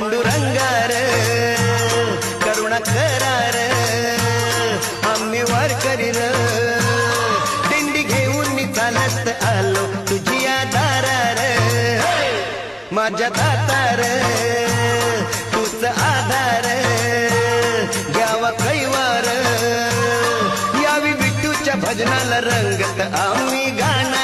पांडुरंगार करुणा करार आम्ही वारकरी र दिंडी घेऊन मी चालत आलो तुझी दारार माझ्या दातार तूच आधार घ्यावा कैवार यावी विठूच्या भजनाला रंगत आम्ही गाणार